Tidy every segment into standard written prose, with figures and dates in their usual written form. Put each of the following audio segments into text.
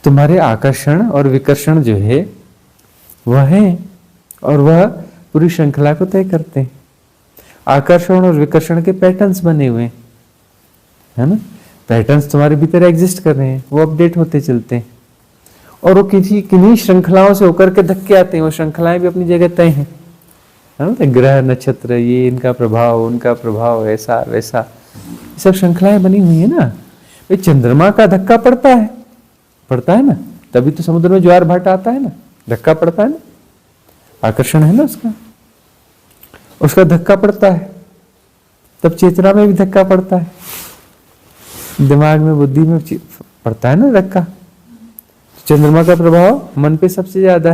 तुम्हारे आकर्षण और विकर्षण जो है वह है, और वह पूरी श्रृंखला को तय करते हैं। आकर्षण और विकर्षण के पैटर्न्स बने हुए हैं, है ना। पैटर्न्स तुम्हारे भीतर एग्जिस्ट कर रहे हैं, वो अपडेट होते चलते हैं, और वो किन्हीं श्रृंखलाओं से होकर के धक्के आते हैं। वो श्रृंखलाएं भी अपनी जगह तय हैं, है ना। ग्रह नक्षत्र, ये इनका प्रभाव, उनका प्रभाव, ऐसा वैसा, ये सब श्रृंखलाएं बनी हुई है ना। भाई चंद्रमा का धक्का पड़ता है ना, तभी तो समुद्र में ज्वार भाटा आता है ना, धक्का पड़ता है ना, आकर्षण है ना उसका धक्का पड़ता है, तब चेतना में भी धक्का पड़ता है, दिमाग में, बुद्धि में पड़ता है ना धक्का। चंद्रमा का प्रभाव मन पे सबसे ज्यादा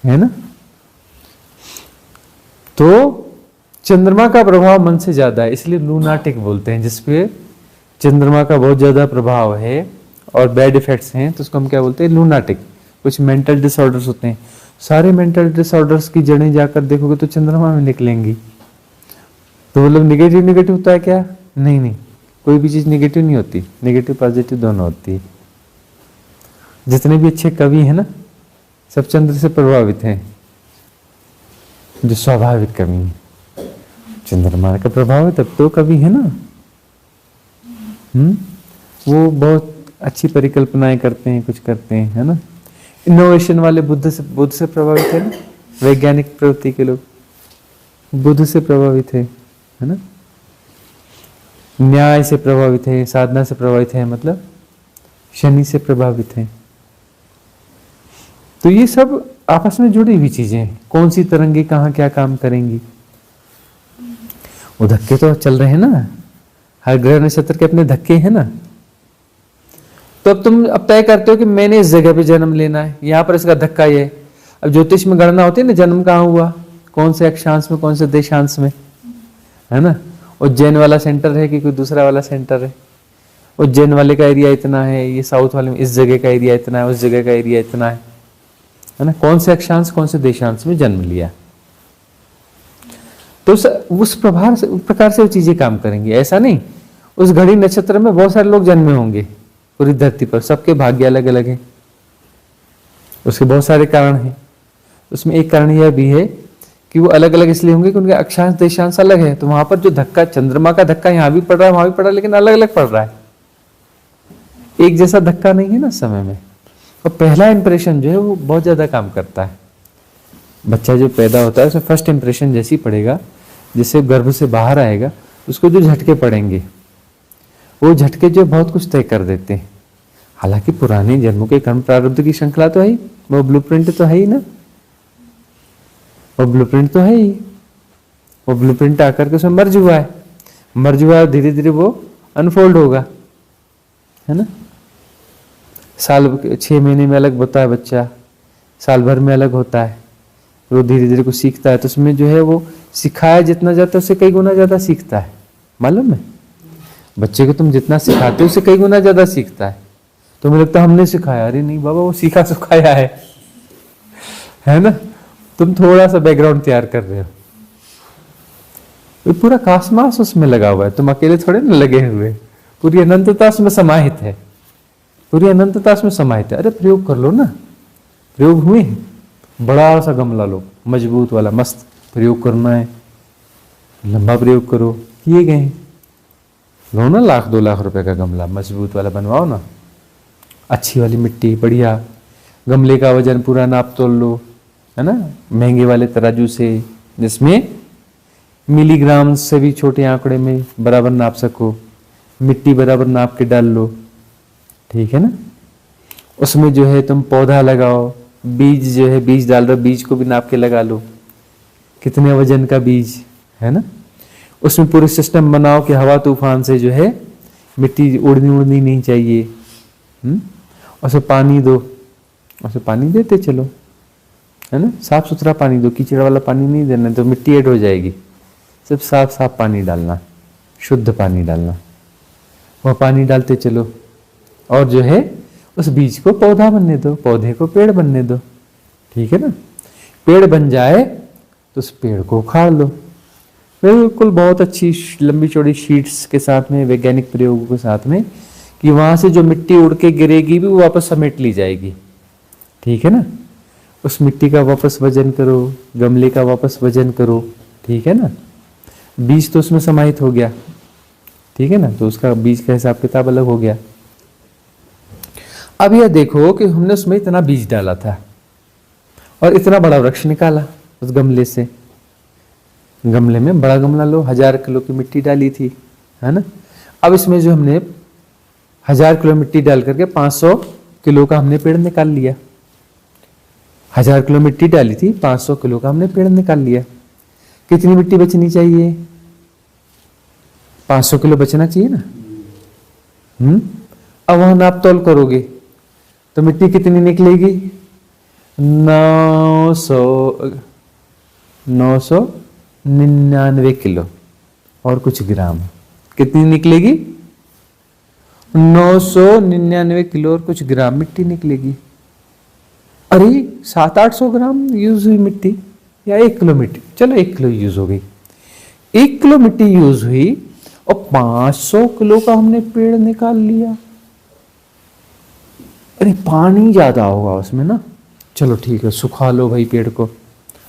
है ना। तो चंद्रमा का प्रभाव मन से ज्यादा है, इसलिए लूनाटिक बोलते हैं। जिसपे चंद्रमा का बहुत ज्यादा प्रभाव है और बैड इफेक्ट्स हैं, तो उसको हम क्या बोलते हैं, लूनाटिक। कुछ मेंटल डिसऑर्डर्स होते हैं, सारे मेंटल डिसऑर्डर्स की जड़ें जाकर देखोगे तो चंद्रमा में निकलेंगी। तो मतलब निगेटिव होता है क्या? नहीं, कोई भी चीज निगेटिव नहीं होती, निगेटिव पॉजिटिव दोनों होती है। जितने भी अच्छे कवि हैं ना, सब चंद्र से प्रभावित हैं, जो स्वाभाविक कवि है। चंद्रमा का प्रभाव है तब तो कवि है ना। वो बहुत अच्छी परिकल्पनाएं करते हैं, कुछ करते हैं, है ना। इनोवेशन वाले बुद्ध से प्रभावित है ना, वैज्ञानिक प्रवृत्ति के लोग बुद्ध से प्रभावित है ना। न्याय से प्रभावित है, साधना से प्रभावित है, मतलब शनि से प्रभावित है। तो ये सब आपस में जुड़ी हुई चीजें हैं। कौन सी तरंगे कहाँ क्या काम करेंगी, वो धक्के तो चल रहे हैं ना। हर ग्रह नक्षत्र के अपने धक्के हैं ना। तो अब तुम तय करते हो कि मैंने इस जगह पे जन्म लेना है, यहाँ पर इसका धक्का ये है। अब ज्योतिष में गणना होती है ना, जन्म कहाँ हुआ, कौन से अक्षांश में, कौन से देशांश में, है ना। उज्जैन वाला सेंटर है कि कोई दूसरा वाला सेंटर है। उज्जैन वाले का एरिया इतना है, ये साउथ वाले में इस जगह का एरिया इतना है, उस जगह का एरिया इतना है ना। कौन से अक्षांश कौन से देशांश में जन्म लिया, तो उस प्रकार से वो चीजें काम करेंगी। ऐसा नहीं उस घड़ी नक्षत्र में बहुत सारे लोग जन्मे होंगे पूरी धरती पर, सबके भाग्य अलग अलग हैं, उसके बहुत सारे कारण हैं। उसमें एक कारण यह भी है कि वो अलग अलग इसलिए होंगे कि उनके अक्षांश देशांश अलग है। तो वहां पर जो धक्का, चंद्रमा का धक्का यहाँ भी पड़ रहा है, वहां भी पड़ रहा है, लेकिन अलग अलग पड़ रहा है, एक जैसा धक्का नहीं है ना समय में। और पहला इंप्रेशन जो है वो बहुत ज्यादा काम करता है। बच्चा जो पैदा होता है उसमें फर्स्ट इंप्रेशन जैसी पड़ेगा, जैसे गर्भ से बाहर आएगा, उसको जो झटके पड़ेंगे, वो झटके जो बहुत कुछ तय कर देते हैं। हालांकि पुराने जन्मों के कर्म प्रारब्ध की श्रृंखला तो है ही, वो ब्लूप्रिंट तो है ही ना, वो ब्लूप्रिंट तो है ही। वो ब्लूप्रिंट आकर के उसमें मर्ज हुआ है, धीरे धीरे वो अनफोल्ड होगा, है ना। साल 6 महीने में अलग होता है बच्चा, साल भर में अलग होता है, वो धीरे धीरे कुछ सीखता है। तो उसमें जो है वो सिखाया जितना जाता है उससे कई गुना ज्यादा सीखता है, मालूम है। बच्चे को तुम जितना सिखाते हो उससे कई गुना ज्यादा सीखता है। तो मुझे लगता है हमने सिखाया, अरे नहीं बाबा, वो सीखा सिखाया है ना। तुम थोड़ा सा बैकग्राउंड तैयार कर रहे हो, वो पूरा कासमास उसमें लगा हुआ है, तुम अकेले थोड़े ना लगे हुए। पूरी अनंतता उसमें समाहित है, पूरी अनंतता उसमें समाहित है। अरे प्रयोग कर लो ना, प्रयोग हुए हैं। बड़ा सा गमला लो, मजबूत वाला, मस्त प्रयोग करना है, लंबा प्रयोग करो, किए गए हैं। लो ना 1-2 लाख रुपए का गमला, मजबूत वाला बनवाओ ना, अच्छी वाली मिट्टी, बढ़िया। गमले का वजन पूरा नाप तोल लो, है ना, महंगे वाले तराजू से, जिसमें मिलीग्राम से भी छोटे आंकड़े में बराबर नाप सको। मिट्टी बराबर नाप के डाल लो, ठीक है ना। उसमें जो है तुम पौधा लगाओ, बीज जो है, बीज डाल रहे हो, बीज को भी नाप के लगा लो, कितने वजन का बीज, है ना। उसमें पूरे सिस्टम बनाओ कि हवा तूफान से जो है मिट्टी उड़नी नहीं चाहिए। उसे पानी दो, उसे पानी देते चलो, है ना। साफ सुथरा पानी दो, कीचड़ वाला पानी नहीं देना, तो मिट्टी ऐड हो जाएगी। सिर्फ साफ पानी डालना, शुद्ध पानी डालना, वह पानी डालते चलो। और जो है उस बीज को पौधा बनने दो, पौधे को पेड़ बनने दो, ठीक है ना। पेड़ बन जाए तो उस पेड़ को उखाड़ लो, बिल्कुल बहुत अच्छी लंबी चौड़ी शीट्स के साथ में, वैज्ञानिक प्रयोगों के साथ में कि वहां से जो मिट्टी उड़ के गिरेगी भी वो वापस समेट ली जाएगी। ठीक है ना, उस मिट्टी का वापस वजन करो, गमले का वापस वजन करो। ठीक है ना, बीज तो उसमें समाहित हो गया। ठीक है ना, तो उसका बीज का हिसाब किताब अलग हो गया। अब यह देखो कि हमने उसमें इतना बीज डाला था और इतना बड़ा वृक्ष निकाला उस गमले से। गमले में, बड़ा गमला लो, 1000 किलो की मिट्टी डाली थी, है ना। अब इसमें जो हमने 1000 किलो मिट्टी डाल करके 500 किलो का हमने पेड़ निकाल लिया। 1000 किलो मिट्टी डाली थी, 500 किलो का हमने पेड़ निकाल लिया। कितनी मिट्टी बचनी चाहिए? 500 किलो बचना चाहिए ना। अब वहां नाप तोल करोगे तो मिट्टी कितनी निकलेगी? 999 किलो और कुछ ग्राम। कितनी निकलेगी? 999 किलो और कुछ ग्राम मिट्टी निकलेगी। अरे 700-800 ग्राम यूज हुई मिट्टी, या 1 किलो मिट्टी, चलो 1 किलो यूज हो गई। 1 किलो मिट्टी यूज हुई और 500 किलो का हमने पेड़ निकाल लिया। अरे पानी ज्यादा होगा उसमें ना। चलो ठीक है, सुखा लो भाई पेड़ को,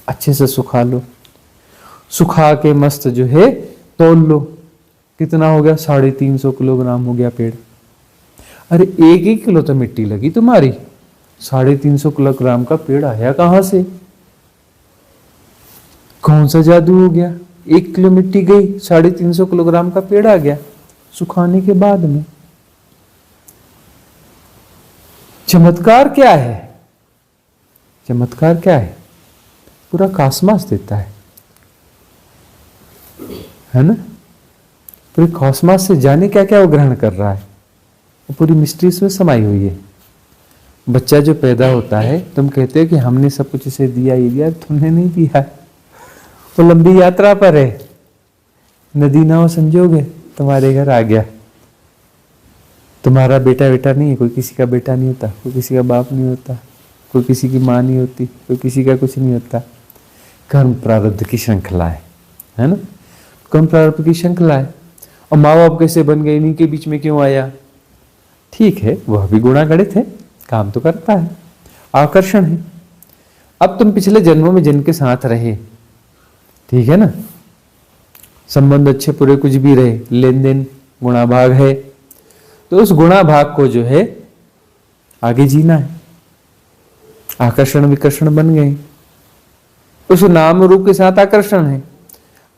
अच्छे से सुखा लो। सुखा के मस्त जो है तोल लो, कितना हो गया? 350 किलोग्राम हो गया पेड़। अरे 1 किलो तो मिट्टी लगी तुम्हारी, 350 किलोग्राम का पेड़ आया कहां से? कौन सा जादू हो गया? 1 किलो मिट्टी गई, 350 किलोग्राम का पेड़ आ गया सुखाने के बाद में। चमत्कार क्या है? चमत्कार क्या है? पूरा कॉस्मॉस देता है ना। पूरी कॉस्मॉस से जाने क्या क्या वो ग्रहण कर रहा है, वो पूरी मिस्ट्री इसमें समाई हुई है। बच्चा जो पैदा होता है, तुम कहते हो कि हमने सब कुछ इसे दिया, ये दिया, तुमने नहीं दिया है। वो लंबी यात्रा पर है, नदी नाव संजोगे तुम्हारे घर आ गया। तुम्हारा बेटा बेटा नहीं है, कोई किसी का बेटा नहीं होता, कोई किसी का बाप नहीं होता, कोई किसी की माँ नहीं होती, कोई किसी का कुछ नहीं होता। कर्म प्रारब्ध की श्रृंखला है ना। कर्म प्रारब्ध की श्रृंखला है। और माँ बाप कैसे बन गए, इन्हीं के बीच में क्यों आया? ठीक है, वह भी गुणागणित है, काम तो करता है, आकर्षण है। अब तुम पिछले जन्मों में जिनके साथ रहे, ठीक है ना, संबंध अच्छे पूरे कुछ भी रहे, लेन देन गुणा भाग है, तो उस गुणा भाग को जो है आगे जीना है। आकर्षण विकर्षण बन गए, उस नाम रूप के साथ आकर्षण है।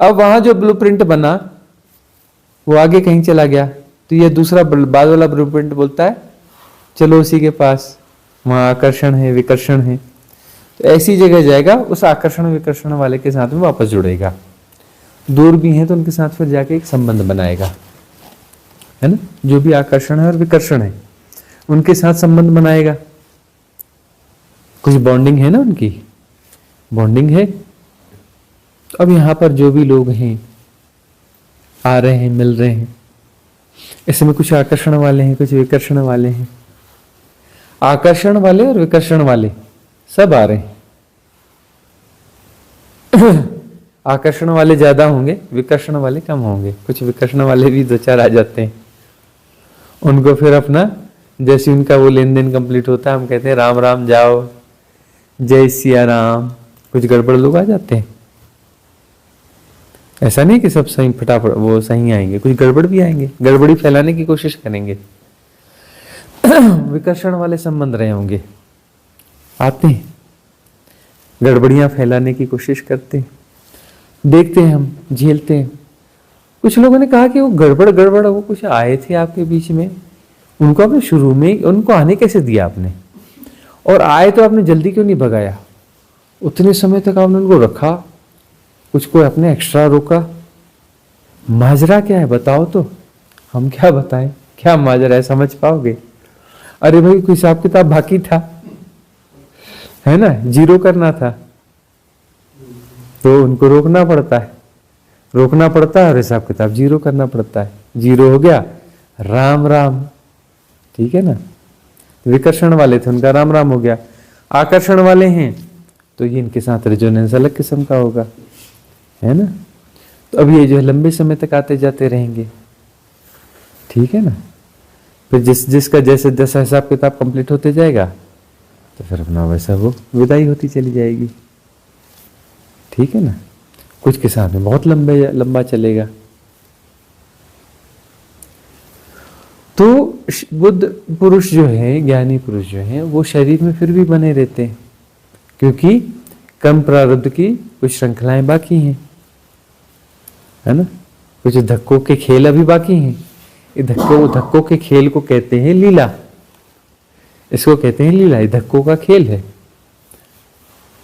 अब वहां जो ब्लूप्रिंट बना वो आगे कहीं चला गया, तो ये दूसरा बाद वाला ब्लूप्रिंट बोलता है चलो उसी के पास, वहां आकर्षण है विकर्षण है, तो ऐसी जगह जाएगा, उस आकर्षण विकर्षण वाले के साथ में वापस जुड़ेगा। दूर भी हैं तो उनके साथ फिर जाके एक संबंध बनाएगा, है ना। जो भी आकर्षण है और विकर्षण है उनके साथ संबंध बनाएगा, कुछ बॉन्डिंग है ना, उनकी बॉन्डिंग है। अब यहां पर जो भी लोग हैं, आ रहे हैं, मिल रहे हैं, इसमें कुछ आकर्षण वाले हैं, कुछ विकर्षण वाले हैं। आकर्षण वाले और विकर्षण वाले सब आ रहे हैं। आकर्षण वाले ज्यादा होंगे, विकर्षण वाले कम होंगे। कुछ विकर्षण वाले भी 2-4 आ जाते हैं, उनको फिर अपना जैसे उनका वो लेन देन कंप्लीट होता है, हम कहते हैं राम राम जाओ, जय सिया राम। कुछ गड़बड़ लोग आ जाते हैं, ऐसा नहीं कि सब सही फटाफट वो सही आएंगे, कुछ गड़बड़ भी आएंगे, गड़बड़ी फैलाने की कोशिश करेंगे। विकर्षण वाले संबंध रहे होंगे, आते हैं, गड़बड़ियां फैलाने की कोशिश करते हैं, देखते हैं, हम झेलते हैं। कुछ लोगों ने कहा कि वो गड़बड़ वो कुछ आए थे आपके बीच में, उनको आपने शुरू में उनको आने कैसे दिया आपने, और आए तो आपने जल्दी क्यों नहीं भगाया? उतने समय तक आपने उनको रखा, कुछ को आपने एक्स्ट्रा रोका। माजरा क्या है बताओ तो, हम क्या बताएं, क्या माजरा है, समझ पाओगे? अरे भाई कोई हिसाब किताब बाकी था, है ना, जीरो करना था, तो उनको रोकना पड़ता है, और हिसाब किताब जीरो करना पड़ता है। जीरो हो गया, राम राम, ठीक है ना। विकर्षण वाले थे, उनका राम राम हो गया। आकर्षण वाले हैं तो ये इनके साथ रेजोनेंस अलग किस्म का होगा, है ना। तो अब ये जो है लंबे समय तक आते जाते रहेंगे, ठीक है ना। फिर जिसका जैसे जैसा हिसाब किताब कंप्लीट होते जाएगा तो फिर अपना वैसा वो विदाई होती चली जाएगी। ठीक है ना। कुछ के साथ में बहुत लंबा चलेगा। तो बुद्ध पुरुष जो है, ज्ञानी पुरुष जो है, वो शरीर में फिर भी बने रहते हैं, क्योंकि कम प्रारब्ध की कुछ श्रृंखलाएं बाकी हैं, है ना। कुछ धक्कों के खेल अभी बाकी हैं। ये धक्कों के खेल को कहते हैं लीला। इसको कहते हैं लीला। ये धक्कों का खेल है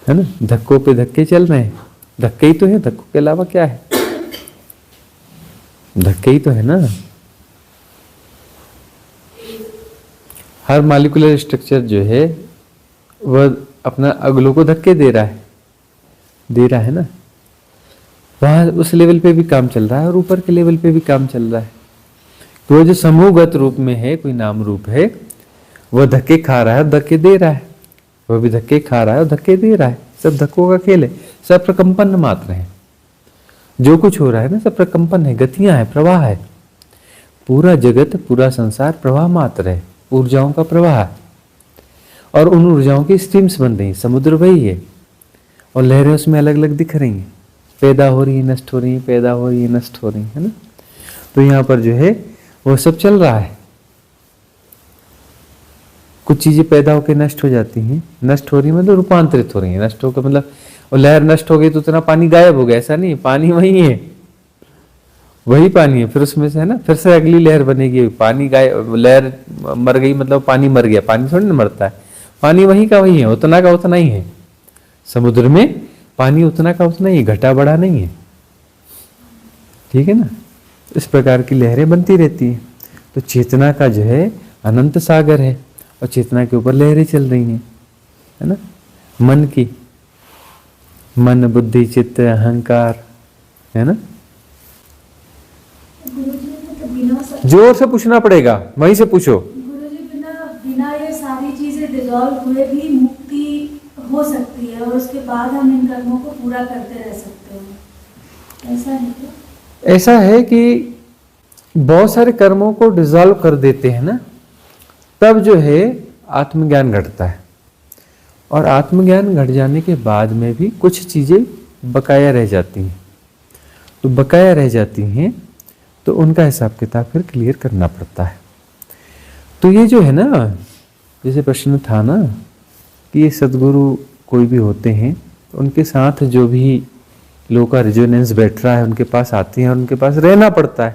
ना। धक्कों पे धक्के चल रहे हैं। धक्के ही तो है, धक्कों के अलावा क्या है? धक्के ही तो है ना। हर मॉलिक्यूलर स्ट्रक्चर जो है वह अपना अगलों को धक्के दे रहा है ना। वहां उस लेवल पे भी काम चल रहा है और ऊपर के लेवल पे भी काम चल रहा है। तो वो जो समूहगत रूप में है, कोई नाम रूप है, वह धक्के खा रहा है और धक्के दे रहा है। वह भी धक्के खा रहा है और धक्के दे रहा है। सब धक्कों का खेल है। सब प्रकंपन मात्र है। जो कुछ हो रहा है ना, सब प्रकंपन है, गतियां है, प्रवाह है। पूरा जगत, पूरा संसार प्रवाह मात्र है, ऊर्जाओं का प्रवाह है। और उन ऊर्जाओं की स्ट्रीम्स बन रही हैं। समुद्र वही है और लहरें उसमें अलग अलग दिख रही हैं। पैदा हो रही है, नष्ट हो रही है, पैदा हो रही है, नष्ट हो रही है ना। तो यहाँ पर जो है वो सब चल रहा है। कुछ चीजें पैदा होकर नष्ट हो जाती हैं। नष्ट हो रही है मतलब रूपांतरित हो रही है। नष्ट होकर मतलब, और लहर नष्ट हो गई तो उतना पानी गायब हो गया, ऐसा नहीं। पानी वही है, वही पानी है। फिर उसमें से है ना, फिर से अगली लहर बनेगी। पानी गायब, लहर मर गई मतलब पानी मर गया। पानी थोड़ी ना मरता है। पानी वही का वही है, उतना का उतना ही है। समुद्र में पानी उतना का उतना ही, घटा बढ़ा नहीं है। ठीक है ना। इस प्रकार की लहरें बनती रहती हैं। तो चेतना का जो है अनंत सागर है और चेतना के ऊपर लहरें चल रही हैं, है ना। मन की, मन, बुद्धि, चित्त, अहंकार, है ना। जोर से पूछना पड़ेगा, वहीं से पूछो। गुरुजी, बिना ये सारी चीजें डिसॉल्व हुए भी मुक्ति हो सकती है और उसके बाद हम इन कर्मों को पूरा करते रह सकते हैं, ऐसा है क्या? ऐसा है कि बहुत सारे कर्मों को डिसॉल्व कर देते हैं ना, तब जो है आत्मज्ञान घटता है। और आत्मज्ञान घट जाने के बाद में भी कुछ चीजें बकाया रह जाती हैं। तो बकाया रह जाती हैं तो उनका हिसाब किताब फिर क्लियर करना पड़ता है। तो ये जो है ना, जैसे प्रश्न था ना कि ये सदगुरु कोई भी होते हैं तो उनके साथ जो भी लोगों का रेजोनेंस बैठ रहा है, उनके पास आते हैं और उनके पास रहना पड़ता है।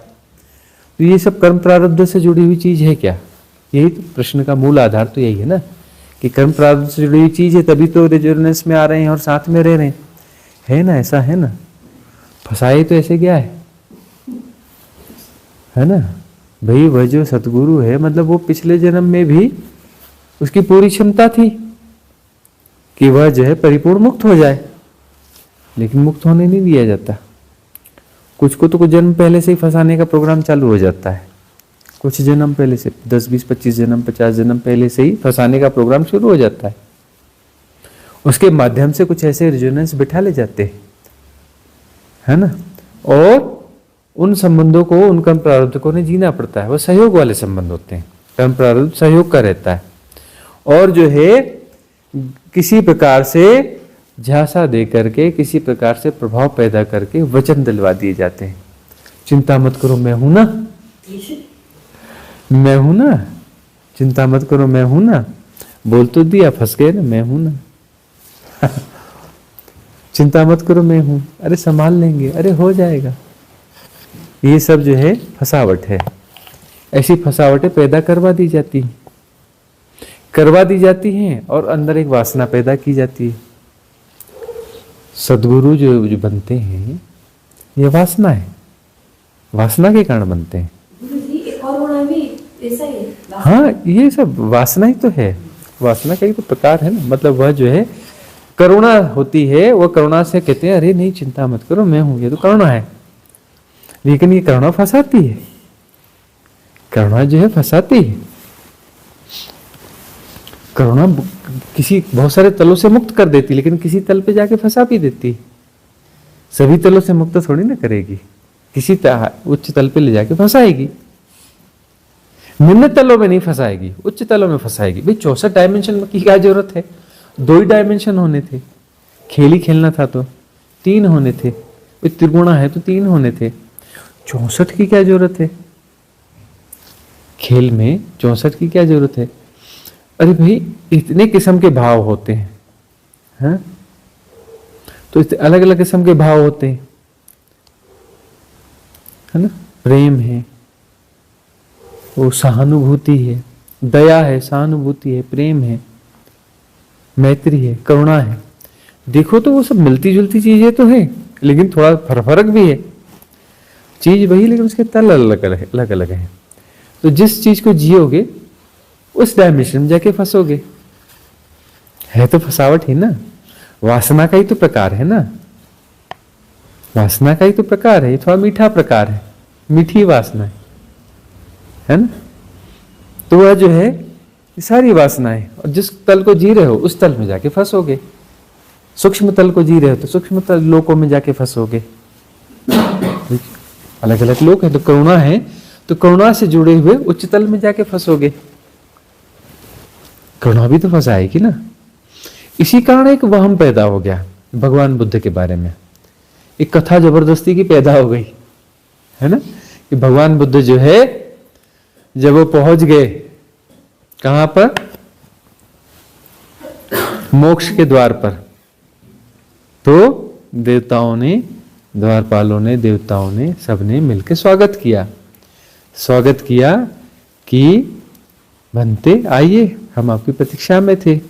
तो ये सब कर्म प्रारब्ध से जुड़ी हुई चीज है क्या? यही तो प्रश्न का मूल आधार तो यही है ना कि कर्म प्रारब्ध से जुड़ी हुई चीज है, तभी तो रेजोनेंस में आ रहे हैं और साथ में रह रहे हैं, है ना। ऐसा है ना। फसाए तो ऐसे क्या है ना भाई। वह जो सतगुरु है मतलब वो पिछले जन्म में भी उसकी पूरी क्षमता थी कि वह जो है परिपूर्ण मुक्त हो जाए, लेकिन मुक्त होने नहीं दिया जाता। कुछ को तो कुछ जन्म पहले से ही फंसाने का प्रोग्राम चालू हो जाता है। कुछ जन्म पहले से, 10, 20, 25 जन्म, 50 जन्म पहले से ही फंसाने का प्रोग्राम शुरू हो जाता है। उसके माध्यम से कुछ ऐसे रेजोनेंस बिठा ले जाते हैं, है ना। और उन संबंधों को, उन कर्म प्रारब्ध को नहीं जीना पड़ता है। वो सहयोग वाले संबंध होते हैं। कर्म प्रारब्ध सहयोग का रहता है और जो है किसी प्रकार से झांसा दे करके, किसी प्रकार से प्रभाव पैदा करके वचन दिलवा दिए जाते हैं। चिंता मत करो, मैं हूं ना, मैं हूं ना, चिंता मत करो, मैं हूं ना। बोल तो दिया, फंस गए ना, मैं हूं ना। चिंता मत करो, मैं हूं, अरे संभाल लेंगे, अरे हो जाएगा। ये सब जो है फसावट है। ऐसी फसावटें पैदा करवा दी जाती हैं और अंदर एक वासना पैदा की जाती है। सद्गुरु जो बनते हैं ये वासना है, वासना के कारण बनते हैं। हाँ, ये सब वासना ही तो है। वासना का ही तो प्रकार है ना। मतलब वह जो है करुणा होती है, वह करुणा से कहते हैं अरे नहीं चिंता मत करो, मैं हूं, ये तो करुणा है। लेकिन ये करुणा फंसाती है। करुणा जो है फंसाती है। करुणा किसी बहुत सारे तलों से मुक्त कर देती, लेकिन किसी तल पे जाके फंसा भी देती। सभी तलों से मुक्त थोड़ी ना करेगी, किसी उच्च तल पे ले जाके फंसाएगी। निम्न तलों में नहीं फंसाएगी, उच्च तलों में फंसाएगी। भाई 64 डायमेंशन की क्या जरूरत है? 2 ही डायमेंशन होने थे, खेल ही खेलना था तो 3 होने थे। त्रिगुणा है तो 3 होने थे, 64 की क्या जरूरत है? खेल में 64 की क्या जरूरत है? अरे भाई इतने किस्म के भाव होते हैं, हाँ? तो अलग अलग किस्म के भाव होते हैं, है ना? प्रेम है, वो सहानुभूति है, दया है, सहानुभूति है, प्रेम है, मैत्री है, करुणा है। देखो तो वो सब मिलती जुलती चीजें तो है, लेकिन थोड़ा फर्क भी है। चीज वही, लेकिन उसके तल अलग अलग है। तो जिस चीज को जियोगे उस डायमेंशन में जाके फंसोगे। है तो फंसावट ही ना, वासना का ही तो प्रकार है ना, वासना का ही तो प्रकार है। ये थोड़ा मीठा प्रकार है, मीठी वासना है ना? तो वह जो है ये सारी वासनाएं, और जिस तल को जी रहे हो उस तल में जाके फंसोगे। सूक्ष्म तल को जी रहे हो तो सूक्ष्म तल लोकों में जाके फंसोगे। अलग अलग लोक है, तो करुणा है तो करुणा से जुड़े हुए उच्च तल में जाके फंसोगे। करुणा भी तो फंसाएगी ना। इसी कारण एक वहम पैदा हो गया भगवान बुद्ध के बारे में, एक कथा जबरदस्ती की पैदा हो गई, है ना? कि भगवान बुद्ध जो है जब वो पहुंच गए कहां पर, मोक्ष के द्वार पर, तो देवताओं ने, द्वारपालों ने, देवताओं ने, सबने मिलकर स्वागत किया। स्वागत किया कि बनते आइए, हम आपकी प्रतीक्षा में थे,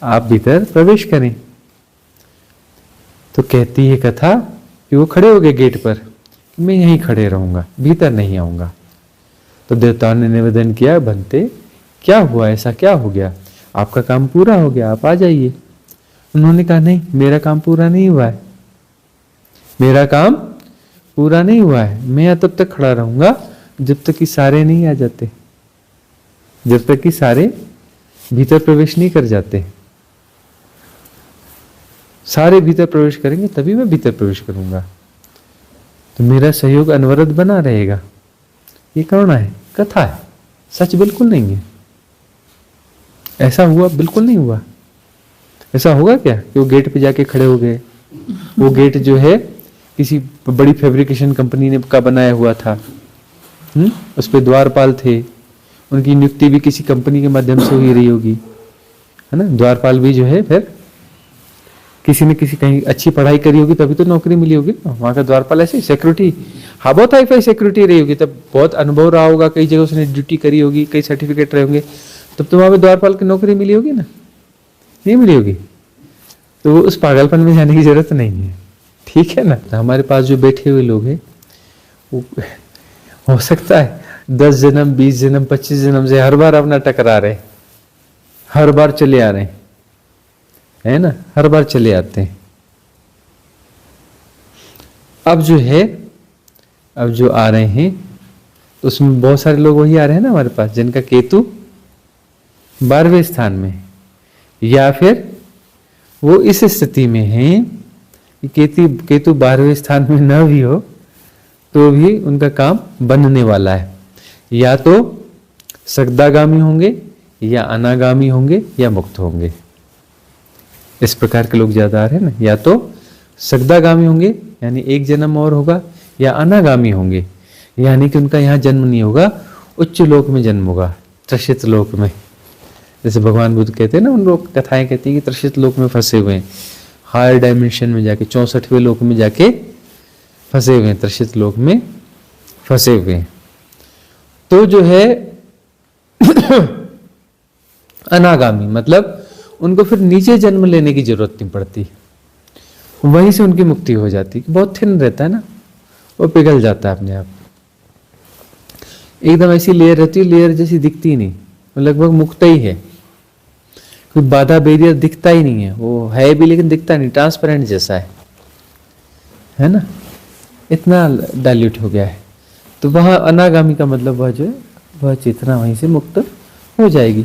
आप भीतर प्रवेश करें। तो कहती है कथा कि वो खड़े हो गए गेट पर, मैं यहीं खड़े रहूंगा, भीतर नहीं आऊंगा। तो देवताओं ने निवेदन किया, बनते क्या हुआ, ऐसा क्या हो गया? आपका काम पूरा हो गया, आप आ जाइए। उन्होंने कहा नहीं, मेरा काम पूरा नहीं हुआ है, मेरा काम पूरा नहीं हुआ है। मैं यहाँ तब तक खड़ा रहूंगा जब तक कि सारे नहीं आ जाते, जब तक कि सारे भीतर प्रवेश नहीं कर जाते। सारे भीतर प्रवेश करेंगे तभी मैं भीतर प्रवेश करूंगा, तो मेरा सहयोग अनवरत बना रहेगा। ये करुणा है, कथा है, सच बिल्कुल नहीं है। ऐसा हुआ बिल्कुल नहीं हुआ। ऐसा होगा क्या कि वो गेट पे जाके खड़े हो गए? वो गेट जो है किसी बड़ी फैब्रिकेशन कंपनी ने का बनाया हुआ था, उस पे द्वारपाल थे, उनकी नियुक्ति भी किसी कंपनी के माध्यम से हुई रही होगी, है ना? द्वारपाल भी जो है फिर किसी ने किसी कहीं अच्छी पढ़ाई करी होगी तभी तो नौकरी मिली होगी। वहां का द्वारपाल ऐसे सिक्योरिटी, हाँ बहुत हाई फाई सिक्योरिटी रही होगी, तब बहुत अनुभव रहा होगा, कई जगह उसने ड्यूटी करी होगी, कई सर्टिफिकेट रहे होंगे, तब तो वहां पे द्वारपाल की नौकरी मिली होगी ना, नहीं मिली होगी? तो उस पागलपन में जाने की जरूरत नहीं है, ठीक है ना? तो हमारे पास जो बैठे हुए लोग हैं वो हो सकता है 10 जन्म, 20 जन्म, 25 जन्म से हर बार अपना टकरा रहे, हर बार चले आ रहे हैं, है ना? हर बार चले आते हैं। अब जो है, अब जो आ रहे हैं उसमें बहुत सारे लोग वही आ रहे हैं ना हमारे पास जिनका केतु 12वें स्थान में, या फिर वो इस स्थिति में है कि केतु 12वें स्थान में न भी हो तो भी उनका काम बनने वाला है। या तो सगदागामी होंगे, या अनागामी होंगे, या मुक्त होंगे। इस प्रकार के लोग ज्यादा आ रहे हैं ना। या तो सगदागामी होंगे यानी एक जन्म और होगा, या अनागामी होंगे यानी कि उनका यहाँ जन्म नहीं होगा, उच्च लोक में जन्म होगा, त्रसित लोक में। जैसे भगवान बुद्ध कहते हैं ना, उन लोग कथाएं कहती है कि त्रसित लोक में फंसे हुए हैं, हायर डायमेंशन में जाके, 64वें लोक में जाके फंसे हुए हैं, त्रसित लोक में फंसे हुए हैं। तो जो है अनागामी मतलब उनको फिर नीचे जन्म लेने की जरूरत नहीं पड़ती, वहीं से उनकी मुक्ति हो जाती। बहुत थिन रहता है ना, वो पिघल जाता है अपने आप, एकदम ऐसी लेयर रहती है, लेयर जैसी दिखती ही नहीं, वो लगभग मुक्त ही है, कोई बाधा बैरियर दिखता ही नहीं है, वो है भी लेकिन दिखता नहीं, ट्रांसपेरेंट जैसा है ना? इतना डाइल्यूट हो गया है। तो वहां अनागामी का मतलब वह जो है वह चेतना वहीं से मुक्त हो जाएगी।